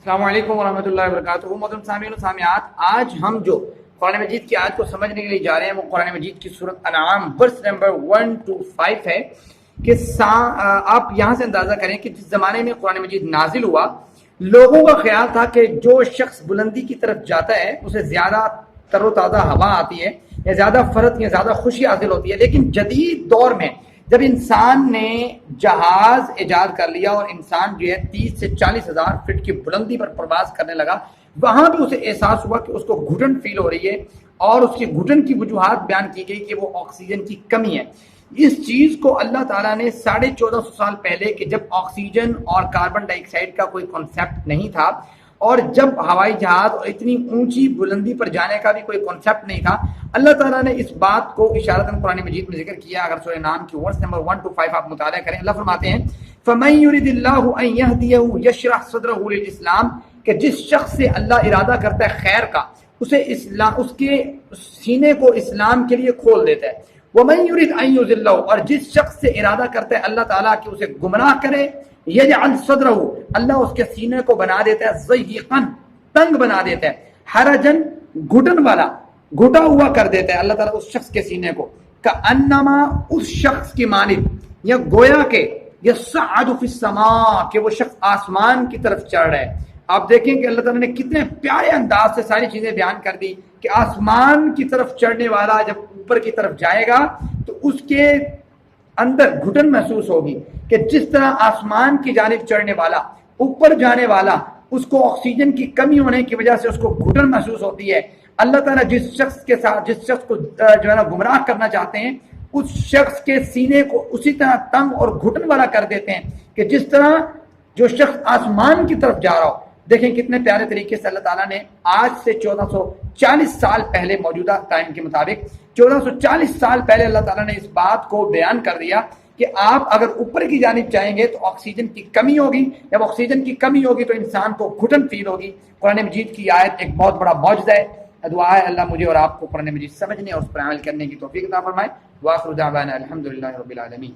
السلام علیکم ورحمۃ اللہ وبرکاتہ۔ محترم سامعین و سامعات، آج ہم جو قرآن مجید کی آیت کو سمجھنے کے لیے جا رہے ہیں وہ قرآن مجید کی سورۃ انعام ورس نمبر 1 to 5 ہے کہ آپ یہاں سے اندازہ کریں کہ جس زمانے میں قرآن مجید نازل ہوا، لوگوں کا خیال تھا کہ جو شخص بلندی کی طرف جاتا ہے اسے زیادہ تر و تازہ ہوا آتی ہے یا زیادہ فرحت یا زیادہ خوشی حاصل ہوتی ہے۔ لیکن جدید دور میں جب انسان نے جہاز ایجاد کر لیا اور انسان جو ہے 30 سے 40 ہزار فٹ کی بلندی پر پرواز کرنے لگا، وہاں بھی اسے احساس ہوا کہ اس کو گھٹن فیل ہو رہی ہے، اور اس کی گھٹن کی وجوہات بیان کی گئی کہ وہ آکسیجن کی کمی ہے۔ اس چیز کو اللہ تعالیٰ نے 1450 سال پہلے کہ جب آکسیجن اور کاربن ڈائی آکسائڈ کا کوئی کنسیپٹ نہیں تھا، اور جب ہوائی جہاز اور اتنی اونچی بلندی پر جانے کا بھی کوئی کنسیپٹ نہیں تھا، اللہ تعالیٰ نے اس بات کو اشارتاً قرآن مجید میں ذکر کیا۔ اگر سورہ نام کی ورس نمبر 1 to 5 آپ مطالعہ کریں، اللہ فرماتے ہیں فَمَن يُرِدِ اللَّهُ أَن يَهْدِيَهُ يَشْرَحْ صَدْرَهُ لِلْإِسْلَامِ، کہ جس شخص سے اللہ ارادہ کرتا ہے خیر کا، اسے اسلام، اس کے سینے کو اسلام کے لیے کھول دیتا ہے۔ وَمَن يُرِدْ أَن يُضِلَّهُ، اور جس شخص سے ارادہ کرتا ہے اللہ تعالیٰ کہ اسے گمراہ کرے، يَجْعَلْ صَدْرَهُ، اللہ اس کے سینے کو بنا دیتا ہے ضيقاً، تنگ بنا دیتا ہے، حرجن، گھٹن والا، گھٹا ہوا کر دیتا ہے اللہ تعالیٰ اس شخص کے سینے کو، کأنما، اس شخص کی مانند، یا گویا کہ یصعد فی السماء، کہ وہ شخص آسمان کی طرف چڑھ رہا ہے۔ آپ دیکھیں کہ اللہ تعالیٰ نے کتنے پیارے انداز سے ساری چیزیں بیان کر دی کہ آسمان کی طرف چڑھنے والا جب اوپر کی طرف جائے گا تو اس کے اندر گھٹن محسوس ہوگی، کہ جس طرح آسمان کی جانب چڑھنے والا، اوپر جانے والا، اس کو آکسیجن کی کمی ہونے کی وجہ سے اس کو گھٹن محسوس ہوتی ہے۔ اللہ تعالیٰ جس شخص کے ساتھ، جس شخص کو جو ہے نا گمراہ کرنا چاہتے ہیں، اس شخص کے سینے کو اسی طرح تنگ اور گھٹن والا کر دیتے ہیں کہ جس طرح جو شخص آسمان کی طرف جا رہا ہو۔ دیکھیں کتنے پیارے طریقے سے اللہ تعالیٰ نے آج سے 1440 سال پہلے، موجودہ ٹائم کے مطابق 1440 سال پہلے اللہ تعالیٰ نے اس بات کو بیان کر دیا کہ آپ اگر اوپر کی جانب جائیں گے تو آکسیجن کی کمی ہوگی، جب آکسیجن کی کمی ہوگی تو انسان کو گھٹن فیل ہوگی۔ قرآن مجید کی آیت ایک بہت بڑا معجزہ ہے۔ دعا ہے اللہ مجھے اور آپ کو قرآن مجید سمجھنے اور اس پر عمل کرنے کی توفیق عطا فرمائے۔ وآخر دعوانا الحمدللہ رب العالمین۔